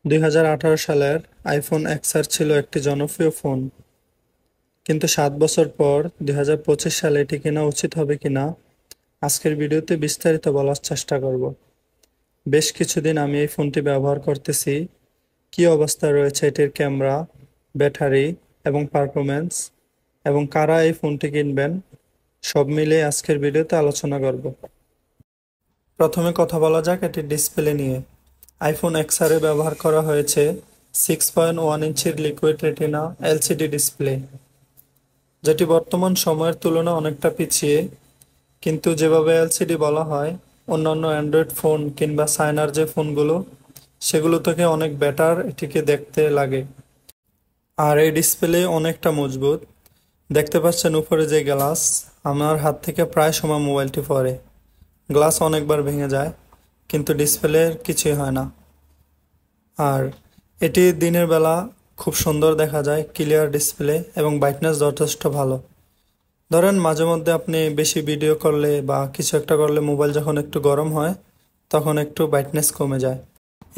2018 সালের iPhone XR ছিল একটি জনপ্রিয় ফোন, কিন্তু 7 বছর পর 2025 সালে এটি কেনা উচিত হবে কিনা আজকের ভিডিওতে বিস্তারিত বলার চেষ্টা করব। বেশ কিছুদিন আমি এই ফোনটি ব্যবহার করতেছি, কী অবস্থায় রয়েছে এটির ক্যামেরা, ব্যাটারি এবং পারফরম্যান্স, এবং কারা এই ফোনটি কিনবেন, সব মিলিয়ে আজকের ভিডিওতে আলোচনা করব। প্রথমে কথা বলা যাক এটির ডিসপ্লে নিয়ে। আইফোন এক্সআর এ ব্যবহার করা হয়েছে 6.1 ইঞ্চির লিকুইড রেটিনা এলসিডি ডিসপ্লে, যেটি বর্তমান সময়ের তুলনায় অনেকটা পিছিয়ে, কিন্তু যেভাবে এলসিডি বলা হয়, অন্যান্য অ্যান্ড্রয়েড ফোন কিংবা চায়নার যে ফোনগুলো সেগুলো থেকে অনেক বেটার এটিকে দেখতে লাগে। আর এই ডিসপ্লে অনেকটা মজবুত। দেখতে পাচ্ছেন উপরে যে গ্লাস, আমার হাত থেকে প্রায় সময় মোবাইলটি পড়ে, গ্লাস অনেকবার ভেঙে যায়, কিন্তু ডিসপ্লের কিছুই হয় না। আর এটি দিনের বেলা খুব সুন্দর দেখা যায়, ক্লিয়ার ডিসপ্লে এবং ব্রাইটনেস যথেষ্ট ভালো। ধরেন মাঝে মধ্যে আপনি বেশি ভিডিও করলে বা কিছু একটা করলে মোবাইল যখন একটু গরম হয় তখন একটু ব্রাইটনেস কমে যায়।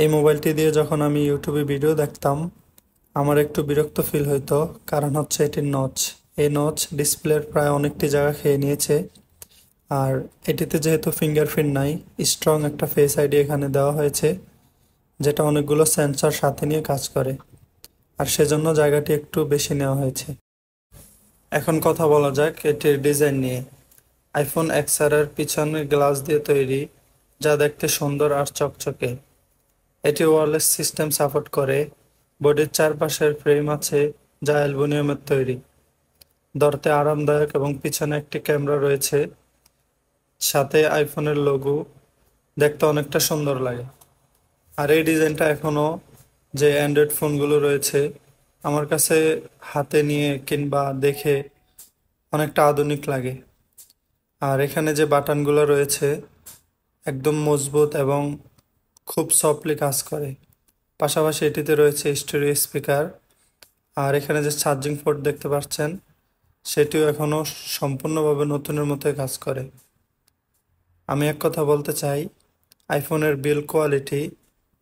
এই মোবাইলটি দিয়ে যখন আমি ইউটিউবে ভিডিও দেখতাম আমার একটু বিরক্ত ফিল হইতো, কারণ হচ্ছে এটির নচ। এই নচ ডিসপ্লের প্রায় অনেকটি জায়গা খেয়ে নিয়েছে। আর এটিতে যেহেতু ফিঙ্গারপ্রিন্ট নাই, স্ট্রং একটা ফেস আইডি এখানে দেওয়া হয়েছে, যেটা অনেকগুলো সেন্সর সাথে নিয়ে কাজ করে, আর সেজন্য জায়গাটি একটু বেশি নেওয়া হয়েছে। এখন কথা বলা যাক এটির ডিজাইন নিয়ে। আইফোন এক্সআর এর পিছনের গ্লাস দিয়ে তৈরি, যা দেখতে সুন্দর আর চকচকে। এটি ওয়্যারলেস সিস্টেম সাপোর্ট করে। বডির চারপাশের ফ্রেম আছে, যা অ্যালুমিনিয়ামের তৈরি, ধরতে আরামদায়ক, এবং পিছনে একটি ক্যামেরা রয়েছে, সাথে আইফোনের লোগো, দেখতে অনেকটা সুন্দর লাগে। আর এই ডিজাইনটা এখনো যে অ্যান্ড্রয়েড ফোনগুলো রয়েছে আমার কাছে হাতে নিয়ে কিংবা দেখে অনেকটা আধুনিক লাগে। আর এখানে যে বাটনগুলো রয়েছে একদম মজবুত এবং খুব সফটলি কাজ করে। পাশাপাশি এটিতে রয়েছে স্টেরিও স্পিকার। আর এখানে যে চার্জিং পোর্ট দেখতে পাচ্ছেন সেটিও এখনো সম্পূর্ণভাবে নতুনের মতোই কাজ করে। আমি এক কথা বলতে চাই, আইফোনের বিল্ড কোয়ালিটি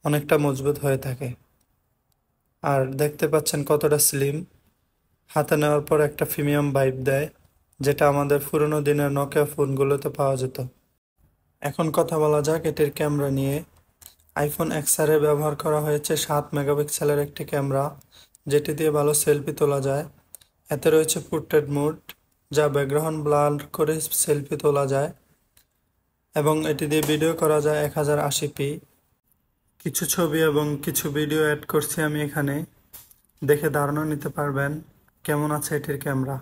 অনেকটা মজবুত হয়ে থাকে। আর দেখতে পাচ্ছেন কতটা স্লিম, হাতে নেওয়ার পর একটা প্রিমিয়াম ভাইব দেয়, যেটা আমাদের পুরোনো দিনের নকিয়া ফোনগুলোতে পাওয়া যেত। এখন কথা বলা যাক এটির ক্যামেরা নিয়ে। আইফোন এক্সআর এ ব্যবহার করা হয়েছে 7 মেগাপিক্সেলের একটি ক্যামেরা, যেটি দিয়ে ভালো সেলফি তোলা যায়। এতে রয়েছে পোর্ট্রেট মোড, যা ব্যাকগ্রাউন্ড ব্লার করে সেলফি তোলা যায়, এবং এটি দিয়ে ভিডিও করা যায় 1080p। কিছু ছবি এবং কিছু ভিডিও অ্যাড করছি আমি এখানে, দেখে ধারণা নিতে পারবেন কেমন আছে এটির ক্যামেরা।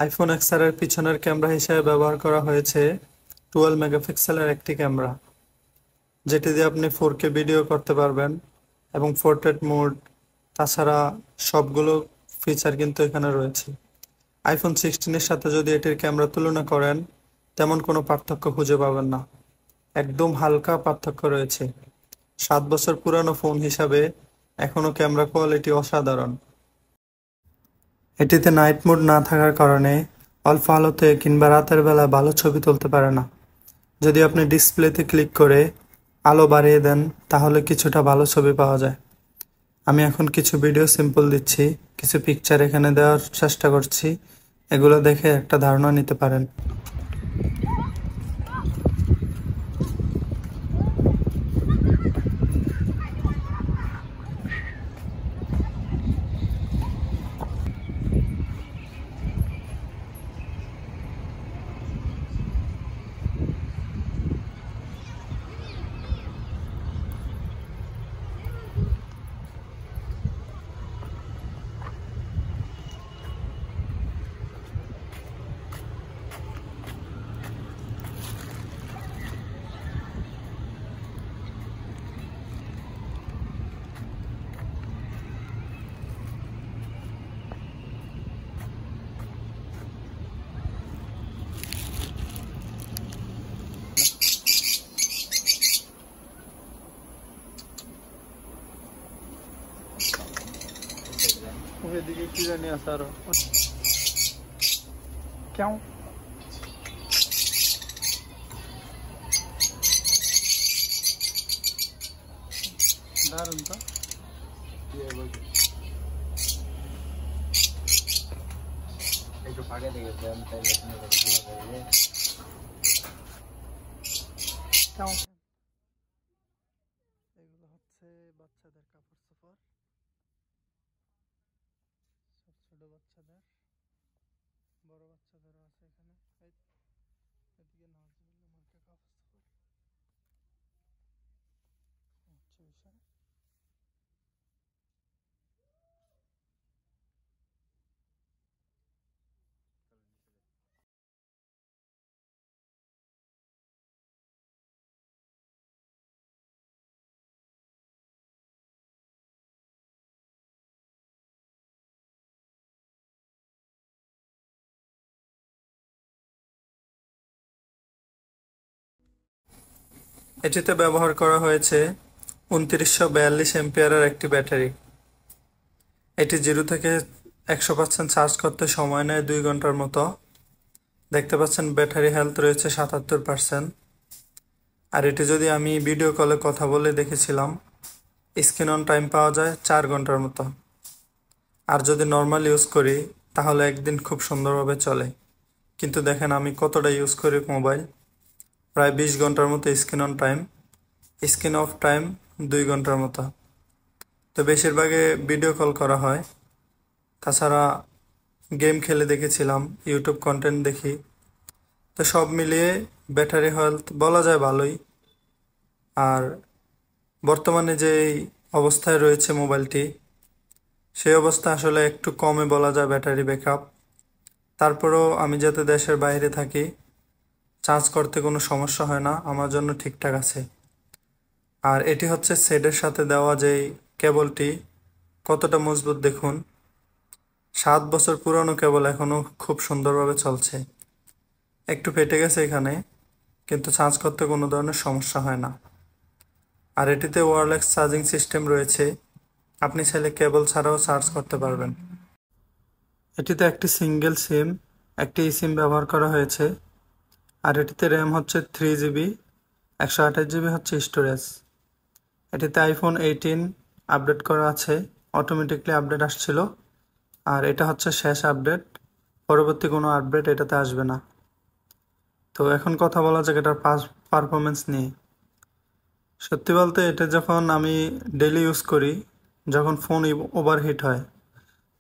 আইফোন এক্সআর এর পিছনের ক্যামেরা হিসেবে ব্যবহার করা হয়েছে 12 মেগাপিক্সেলের একটি ক্যামেরা, যেটি দিয়ে আপনি 4K ভিডিও করতে পারবেন, এবং পোর্ট্রেট মোড, তাছাড়া সবগুলো ফিচার কিন্তু এখানে রয়েছে। আইফোন 16-এর সাথে যদি এটির ক্যামেরা তুলনা করেন তেমন কোনো পার্থক্য খুঁজে পাবেন না, একদম হালকা পার্থক্য রয়েছে। 7 বছর পুরানো ফোন হিসাবে এখনও ক্যামেরা কোয়ালিটি অসাধারণ। এটিতে নাইট মোড না থাকার কারণে অল্প আলোতে কিংবা রাতের বেলা ভালো ছবি তুলতে পারে না। যদি আপনি ডিসপ্লেতে ক্লিক করে আলো বাড়িয়ে দেন তাহলে কিছুটা ভালো ছবি পাওয়া যায়। আমি এখন কিছু ভিডিও সিম্পল দিচ্ছি, কিছু পিকচার এখানে দেওয়ার চেষ্টা করছি, এগুলো দেখে একটা ধারণা নিতে পারেন। এদিকে কি জানি আছে আরো কেউ দারুন তো একটু ফাঁকে দিকে এগুলো হচ্ছে বাচ্চাদের কাপড় চোপড়, ছোট বাচ্চাদের, বড় বাচ্চাদেরও আছে এখানে। এদিকে নাজমুল্লাহ মার্কা কাপড় চোপড় হচ্ছে বিষয়। এটিতে ব্যবহার করা হয়েছে 2942 এম্পিয়ারের একটি ব্যাটারি। এটি 0 থেকে 100% চার্জ করতে সময় নেয় 2 ঘন্টার মতো। দেখতে পাচ্ছেন ব্যাটারি হেলথ রয়েছে 77%। আর এটি যদি আমি ভিডিও কলে কথা বলে দেখেছিলাম, স্ক্রিন অন টাইম পাওয়া যায় 4 ঘন্টার মতো। আর যদি নর্মাল ইউজ করি তাহলে একদিন খুব সুন্দরভাবে চলে। কিন্তু দেখেন আমি কতটা ইউজ করি মোবাইল, প্রায় 20 ঘন্টার মতো screen on time, screen off time 2 ঘন্টার মতো। তো বেশিরভাগে ভিডিও কল করা হয়, তাছাড়া গেম খেলে দেখেছিলাম, ইউটিউব কন্টেন্ট দেখি। তো সব মিলিয়ে ব্যাটারি হেলথ বলা যায় ভালোই। আর বর্তমানে যে অবস্থায় রয়েছে মোবাইলটি, সেই অবস্থা আসলে একটু কমে বলা যায় ব্যাটারি ব্যাকআপ। তারপরেও আমি যাতে দেশের বাইরে থাকি, চার্জ করতে কোনো সমস্যা হয় না, আমার জন্য ঠিকঠাক আছে। আর এটি হচ্ছে সেটের সাথে দেওয়া যেই কেবলটি, কতটা মজবুত দেখুন। 7 বছর পুরনো কেবল এখনও খুব সুন্দরভাবে চলছে। একটু ফেটে গেছে এখানে, কিন্তু চার্জ করতে কোনো ধরনের সমস্যা হয় না। আর এটিতে ওয়্যারলেস চার্জিং সিস্টেম রয়েছে, আপনি চাইলে কেবল ছাড়াও চার্জ করতে পারবেন। এটিতে একটি সিঙ্গেল সিম, একটি সিম ব্যবহার করা হয়েছে। আর এটিতে র্যাম হচ্ছে 3 GB, 128 GB হচ্ছে স্টোরেজ। এটিতে iPhone 18 আপডেট করা আছে, অটোমেটিকলি আপডেট আসছিল। আর এটা হচ্ছে শেষ আপডেট, পরবর্তী কোনো আপডেট এটাতে আসবে না। তো এখন কথা বলা যাক এটার পারফরমেন্স নিয়ে। সত্যি বলতে এটা যখন আমি ডেইলি ইউজ করি, যখন ফোন ওভারহিট হয়,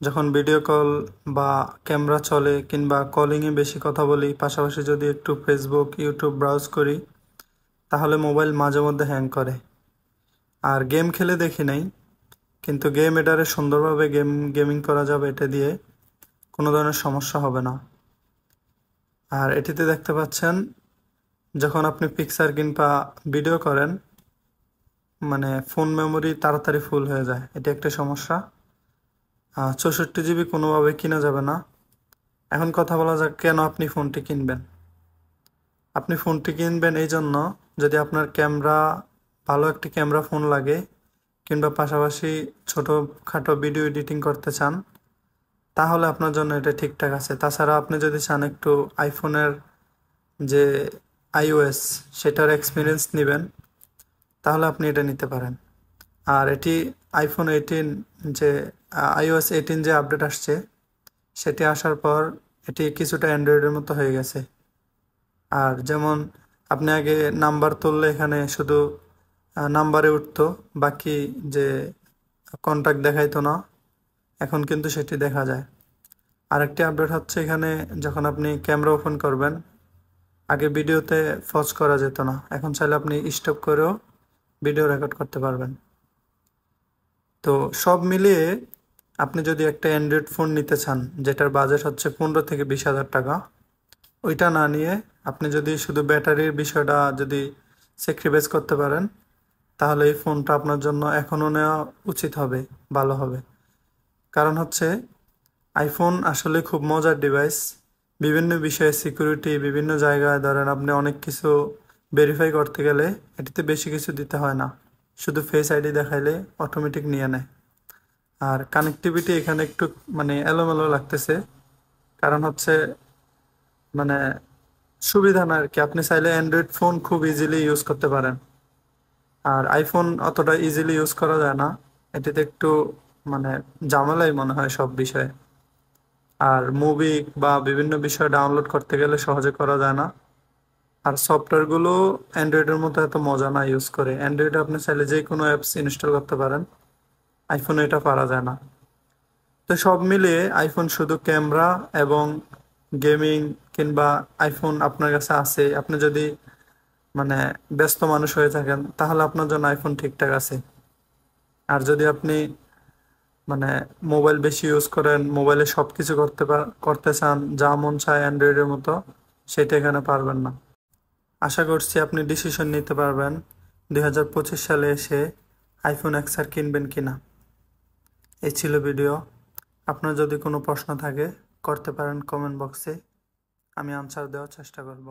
যখন ভিডিও কল বা ক্যামেরা চলে কিংবা কলিংয়ে বেশি কথা বলি, পাশাপাশি যদি একটু ফেসবুক ইউটিউব ব্রাউজ করি, তাহলে মোবাইল মাঝে মধ্যে হ্যাং করে। আর গেম খেলে দেখি নাই, কিন্তু গেম এটারে সুন্দরভাবে গেমিং করা যাবে, এটা দিয়ে কোনো ধরনের সমস্যা হবে না। আর এটিতে দেখতে পাচ্ছেন যখন আপনি পিকচার কিংবা ভিডিও করেন, মানে ফোন মেমোরি তাড়াতাড়ি ফুল হয়ে যায়, এটি একটা সমস্যা। 64 GB কোনোভাবে কিনা যাবে না। এখন কথা বলা যাক কেন আপনি ফোনটি কিনবেন। আপনি ফোনটি কিনবেন এই জন্য, যদি আপনার ভালো একটি ক্যামেরা ফোন লাগে কিংবা পাশাপাশি ছোটোখাটো ভিডিও এডিটিং করতে চান, তাহলে আপনার জন্য এটা ঠিকঠাক আছে। তাছাড়া আপনি যদি চান একটু আইফোনের যে আইওএস সেটার এক্সপিরিয়েন্স নেবেন, তাহলে আপনি এটা নিতে পারেন। আর এটি iPhone 18 যে iOS 18 যে আপডেট আসছে, সেটি আসার পর এটি কিছুটা অ্যান্ড্রয়েডের মতো হয়ে গেছে। আর যেমন আপনি আগে নাম্বার তুললে এখানে শুধু নাম্বারে উঠতো, বাকি যে কন্টাক্ট দেখাইতো না, এখন কিন্তু সেটি দেখা যায়। আরেকটি আপডেট হচ্ছে এখানে যখন আপনি ক্যামেরা ওপেন করবেন, আগে ভিডিওতে পজ করা যেত না, এখন চাইলে আপনি স্টপ করেও ভিডিও রেকর্ড করতে পারবেন। তো সব মিলিয়ে আপনি যদি একটা অ্যান্ড্রয়েড ফোন নিতে চান যেটার বাজেট হচ্ছে 15 থেকে 20 হাজার টাকা, ওইটা না নিয়ে আপনি যদি শুধু ব্যাটারির বিষয়টা যদি স্যাক্রিফাইস করতে পারেন, তাহলে এই ফোনটা আপনার জন্য এখনও নেওয়া উচিত হবে, ভালো হবে। কারণ হচ্ছে আইফোন আসলে খুব মজার ডিভাইস। বিভিন্ন বিষয়ে সিকিউরিটি, বিভিন্ন জায়গায় ধরেন আপনি অনেক কিছু ভেরিফাই করতে গেলে এটিতে বেশি কিছু দিতে হয় না, শুধু ফেস আইডি দেখাইলে অটোমেটিক নিয়ে নেয়। আর কানেক্টিভিটি এখানে একটু মানে এলোমেলো লাগতেছে, কারণ হচ্ছে মানে সুবিধা না আর কি। আপনি চাইলে অ্যান্ড্রয়েড ফোন খুব ইজিলি ইউজ করতে পারেন, আর আইফোন অতটা ইজিলি ইউজ করা যায় না। এটিতে একটু মানে ঝামেলাই মনে হয় সব বিষয়ে। আর মুভি বা বিভিন্ন বিষয় ডাউনলোড করতে গেলে সহজে করা যায় না। আর সফটওয়্যারগুলো অ্যান্ড্রয়েডের মতো এত মজা না ইউজ করে। অ্যান্ড্রয়েডে আপনি চাইলে যে কোনো অ্যাপস ইনস্টল করতে পারেন, আইফোনে এটা পারা যায় না। তো সব মিলিয়ে আইফোন শুধু ক্যামেরা এবং গেমিং, কিংবা আইফোন আপনার কাছে আছে, আপনি যদি মানে ব্যস্ত মানুষ হয়ে থাকেন, তাহলে আপনার জন্য আইফোন ঠিকঠাক আছে। আর যদি আপনি মানে মোবাইল বেশি ইউজ করেন, মোবাইলে সবকিছু করতে চান, যা মন চায় অ্যান্ড্রয়েডের মতো, সেটা এখানে পারবেন না। আশা করছি আপনি ডিসিশন নিতে পারবেন 2025 সালে এসে আইফোন এক্সআর কিনবেন কিনা। এই ছিল ভিডিও। আপনার যদি কোনো প্রশ্ন থাকে করতে পারেন কমেন্ট বক্সে, আমি আনসার দেওয়ার চেষ্টা করব।